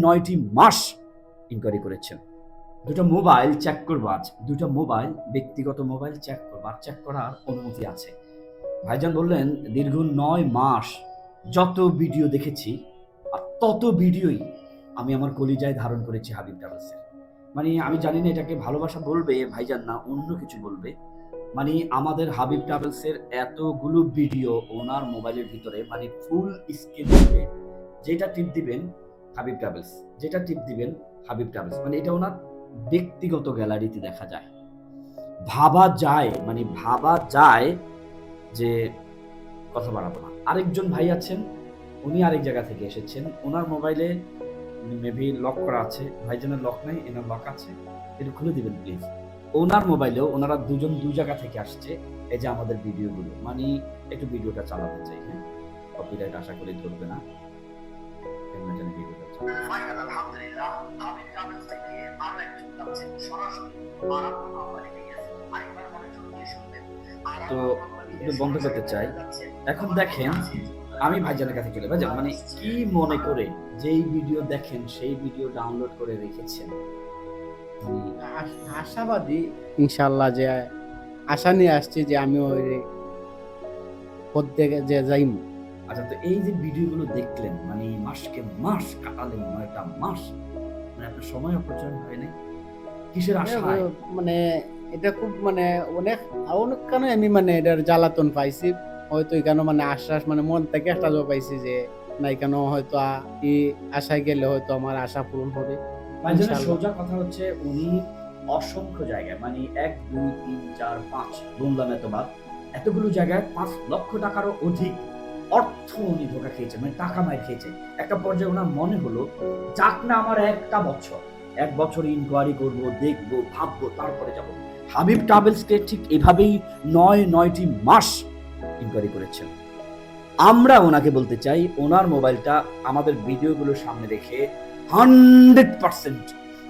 নয়টি মাস ইনকোয়ারি করেছেন। দুটো মোবাইল চেক করবো আজ, দুটো মোবাইল ব্যক্তিগত মোবাইল চেক করবো, আর চেক করার অনুমতি আছে। ভাইজান বললেন দীর্ঘ 9 মাস যত ভিডিও দেখেছি আর তত ভিডিওই আমি আমার কলিজায় ধারণ করেছি হাবিব ট্রাভেলসের। মানে আমি জানি না এটাকে ভালোবাসা বলবে ভাইজান না অন্য কিছু বলবে। মানে আমাদের হাবিব ট্রাভেলসের এতগুলো ভিডিও ওনার মোবাইলের ভিতরে, মানে ফুল স্ক্রিন দিবে, যেটা টিপ দিবেন হাবিব ট্রাভেলস, যেটা টিপ দিবেন হাবিব ট্রাভেলস, মানে এটা ওনার ব্যক্তিগত গ্যালারিতে দেখা যায়। ভাবা যায় যে কথা বাড়াবো না। আরেকজন ভাই আছেন, উনি আরেক জায়গা থেকে এসেছেন, ওনার মোবাইলে মেবি লক করা আছে, ভাইজানের লক নাই, এনার লক আছে, এটা খুলে দিবেন প্লিজ। ওনার মোবাইলেও ওনারা দুজন দু জায়গা থেকে আসছে। এই যে আমাদের ভিডিওগুলো, মানে একটু ভিডিওটা চালাতে চাই, হ্যাঁ, কপিরাইট আশা করি ধরবে না। আলহামদুলিল্লাহ হাবিব ট্রাভেলস থেকে আরো একজন যাচ্ছেন সরাসরি আরাম কোম্পানি থেকে। আরেকবার মনোযোগ দিয়ে শুনবেন। তো বন্ধ করতে চাই। এখন দেখেন আমি ভাইজানের কাছে চলে ভাইজান, মানে কি মনে করে যেই ভিডিও দেখেন সেই ভিডিও ডাউনলোড করে রেখেছেন? আশাবাদী ইনশাআল্লাহ, যে আশা নিয়ে আসছি যে আমি ওই পথে যে যাইম। আচ্ছা, তো এই যে ভিডিওগুলো দেখলেন, মানে মাসকে মাস কাটালেন, 9টা মাস, মানে আপনার সময় অপচয় হয় নাই? কিসের আশায়? মানে এটা খুব মানে অনেক কেন আমি মানে এটার জ্বালাতন পাইছি, হয়তো এখানে মানে আশ্বাস মানে মন থেকে একটা জব পাইছি যে না কেন হয়তো এই আশায় গেলে হয়তো আমার আশা পূরণ হবে। ভাইজানের সোজা কথা হচ্ছে উনি অসংখ্য জায়গায়, মানে 1 2 3 4 5 গুনলাম এতগুলো জায়গায় 5 লক্ষ টাকারও অধিক অর্থ উনি ধোকা খেয়েছে, মানে টাকা মার খেয়েছে। একটা পর্যায়ে ওনার মনে হলো যাক না আমার এক বছর ইনকোয়ারি করব, দেখব, ভাববো, তারপরে যাব। হাবিব ট্রাভেলসকে ঠিক এভাবেই 9টি মাস ইনকোয়ারি করেছেন। আমরা ওনাকে বলতে চাই ওনার মোবাইলটা আমাদের ভিডিওগুলোর সামনে রেখে 100%,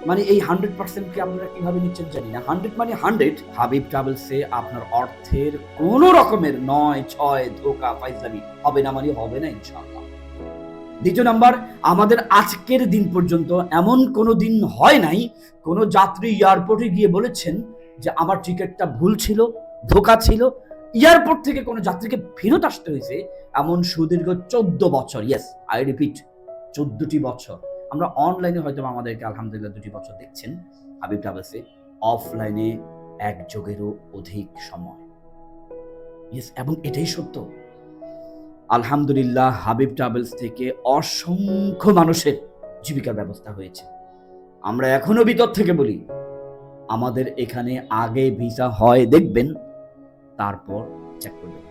মানে এই 100% কে আপনারা কিভাবে নিচ্ছেন জানি না, 100 মানে 100 হাবিব ট্রাভেলসে আপনার অর্থের কোন রকমের 9 6 ধোকা ফাইজলামি হবে না, মানে হবে না ইনশাআল্লাহ। দ্বিতীয় নাম্বার, আমাদের আজকের দিন পর্যন্ত এমন কোনো দিন হয় নাই কোনো যাত্রী এয়ারপোর্টে গিয়ে বলেছেন যে আমার টিকিটটা ভুল ছিল, ধোকা ছিল। এয়ারপোর্ট থেকে কোনো যাত্রীকে ফেরত আসতে হয়েছে এমন সুদীর্ঘ 14 বছর, ইয়েস আই রিপিট 14টি বছর। আমরা অনলাইনে হয়তো আমাদেরকে আলহামদুলিল্লাহ 2টি বছর দেখছেন হাবিব ট্রাভেলসে, অফলাইনে 1 যুগেরও অধিক সময়, ইয়েস, এবং এটাই সত্য। আলহামদুলিল্লাহ হাবিব ট্রাভেলস থেকে অসংখ্য মানুষের জীবিকার ব্যবস্থা হয়েছে। আমরা এখনো ভিতর থেকে বলি আমাদের এখানে আগে ভিসা হয় দেখবেন, তারপর চেক করবেন।